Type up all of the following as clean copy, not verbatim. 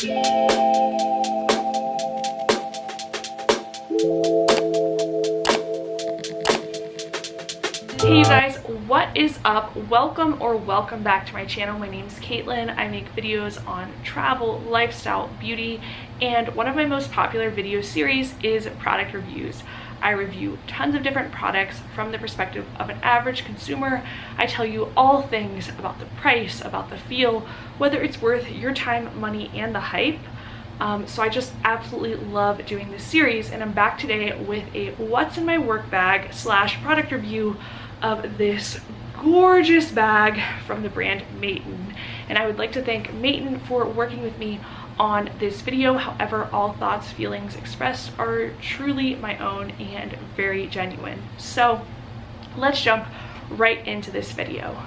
Hey you guys, what is up? Welcome back to my channel. My name is Caitlin. I make videos on travel, lifestyle, beauty, and one of my most popular video series is product reviews. I review tons of different products from the perspective of an average consumer. I tell you all things about the price, about the feel, whether it's worth your time, money, and the hype. So I just absolutely love doing this series, and I'm back today with a what's in my work bag / product review of this gorgeous bag from the brand Maten. And I would like to thank Maten for working with me on this video. However, all thoughts, feelings expressed are truly my own and very genuine. So let's jump right into this video.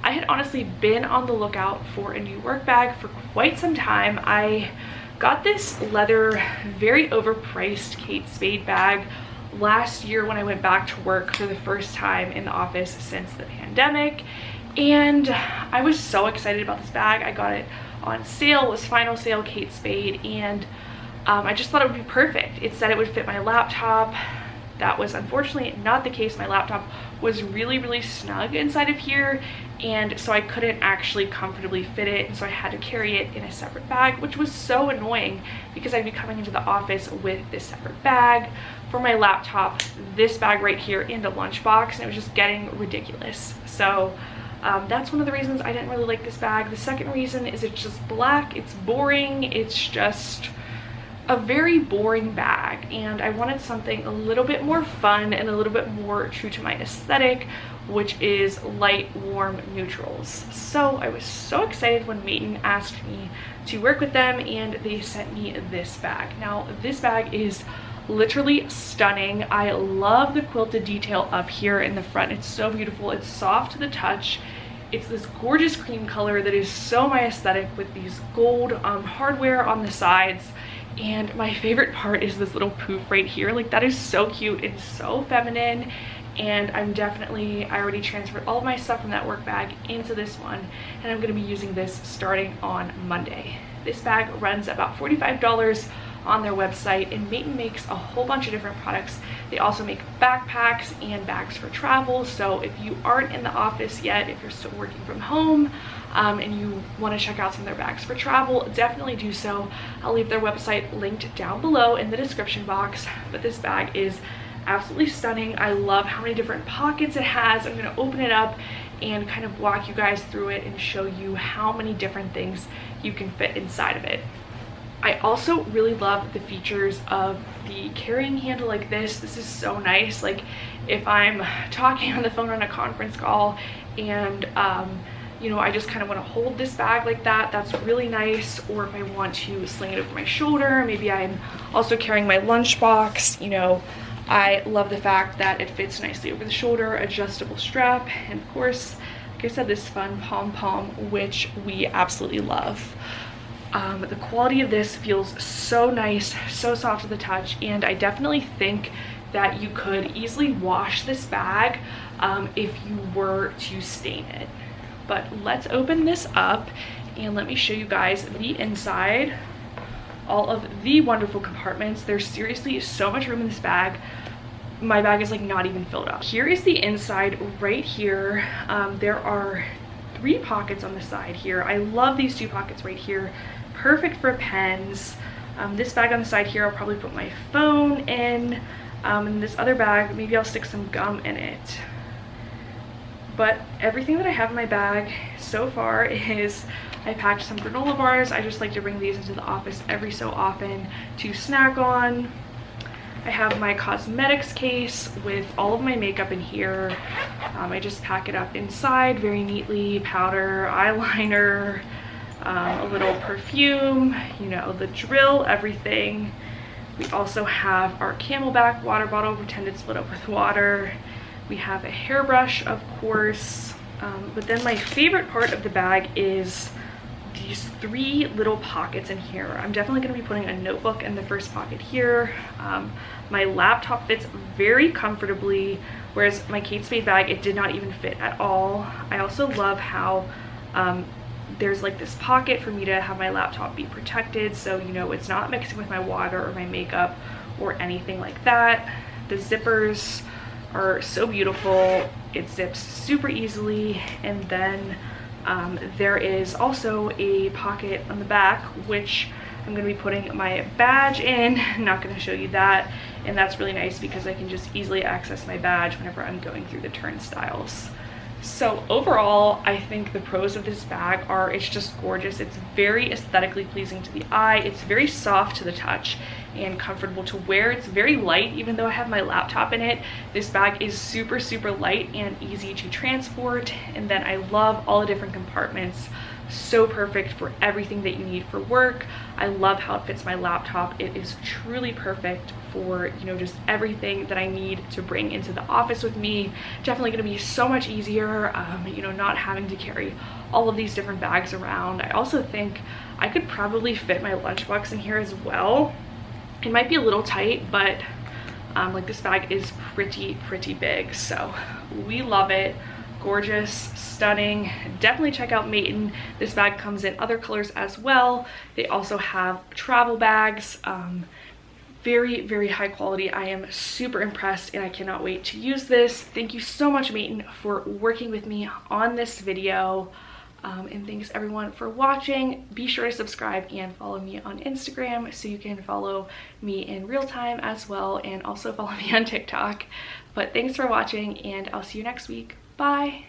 I had honestly been on the lookout for a new work bag for quite some time. I got this leather, very overpriced Kate Spade bag last year when I went back to work for the first time in the office since the pandemic, and I was so excited about this bag. I got it on sale, it was final sale Kate Spade, and I just thought it would be perfect. It said it would fit my laptop. That was unfortunately not the case. My laptop was really snug inside of here, and so I couldn't actually comfortably fit it, and so I had to carry it in a separate bag, which was so annoying because I'd be coming into the office with this separate bag for my laptop, this bag right here, and a lunchbox, and it was just getting ridiculous. So that's one of the reasons I didn't really like this bag. The second reason is it's just black, it's boring, it's just a very boring bag, and I wanted something a little bit more fun and a little bit more true to my aesthetic, which is light, warm neutrals. So I was so excited when Maten asked me to work with them, and they sent me this bag. Now this bag is literally stunning. I love the quilted detail up here in the front. It's so beautiful. It's soft to the touch. It's this gorgeous cream color that is so my aesthetic with these gold hardware on the sides. And my favorite part is this little poof right here. Like, that is so cute and so feminine. And I already transferred all of my stuff from that work bag into this one, and I'm going to be using this starting on Monday. This bag runs about $45 on their website, and Maten makes a whole bunch of different products. They also make backpacks and bags for travel. So if you aren't in the office yet, if you're still working from home, and you want to check out some of their bags for travel, definitely do so. I'll leave their website linked down below in the description box. But this bag is absolutely stunning. I love how many different pockets it has. I'm going to open it up and kind of walk you guys through it and show you how many different things you can fit inside of it. I also really love the features of the carrying handle like this. This is so nice. Like, if I'm talking on the phone on a conference call and you know, I just kind of want to hold this bag like that, that's really nice. Or if I want to sling it over my shoulder, maybe I'm also carrying my lunchbox, you know, I love the fact that it fits nicely over the shoulder, adjustable strap, and of course, like I said, this fun pom-pom, which we absolutely love. The quality of this feels so nice, so soft to the touch, and I definitely think that you could easily wash this bag if you were to stain it. But let's open this up and let me show you guys the inside, all of the wonderful compartments. There's seriously so much room in this bag. My bag is like not even filled up. Here is the inside right here. There are 3 pockets on the side here. I love these 2 pockets right here. Perfect for pens. This bag on the side here, I'll probably put my phone in. And this other bag, maybe I'll stick some gum in it. But everything that I have in my bag so far is, I packed some granola bars. I just like to bring these into the office every so often to snack on. I have my cosmetics case with all of my makeup in here. I just pack it up inside very neatly. Powder, eyeliner, a little perfume, you know, the drill, everything. We also have our Camelback water bottle, pretend it's filled up with water. We have a hairbrush, of course, but then my favorite part of the bag is these 3 little pockets in here. I'm definitely going to be putting a notebook in the first pocket here. My laptop fits very comfortably, whereas my Kate Spade bag, it did not even fit at all. I also love how There's like this pocket for me to have my laptop be protected, so you know it's not mixing with my water or my makeup or anything like that. The zippers are so beautiful. It zips super easily. And then there is also a pocket on the back, which I'm going to be putting my badge in. I'm not going to show you that. And that's really nice because I can just easily access my badge whenever I'm going through the turnstiles. So overall, I think the pros of this bag are it's just gorgeous. It's very aesthetically pleasing to the eye. It's very soft to the touch and comfortable to wear. It's very light. Even though I have my laptop in it, this bag is super, super light and easy to transport. And then I love all the different compartments. So perfect for everything that you need for work. I love how it fits my laptop. It is truly perfect for, you know, just everything that I need to bring into the office with me. Definitely going to be so much easier, you know, not having to carry all of these different bags around. I also think I could probably fit my lunchbox in here as well. It might be a little tight, but like this bag is pretty big, so we love it. Gorgeous, stunning. Definitely check out Maton. This bag comes in other colors as well. They also have travel bags. Very high quality. I am super impressed and I cannot wait to use this. Thank you so much, Maton, for working with me on this video. And thanks everyone for watching. Be sure to subscribe and follow me on Instagram so you can follow me in real time as well, and also follow me on TikTok. But thanks for watching and I'll see you next week. Bye.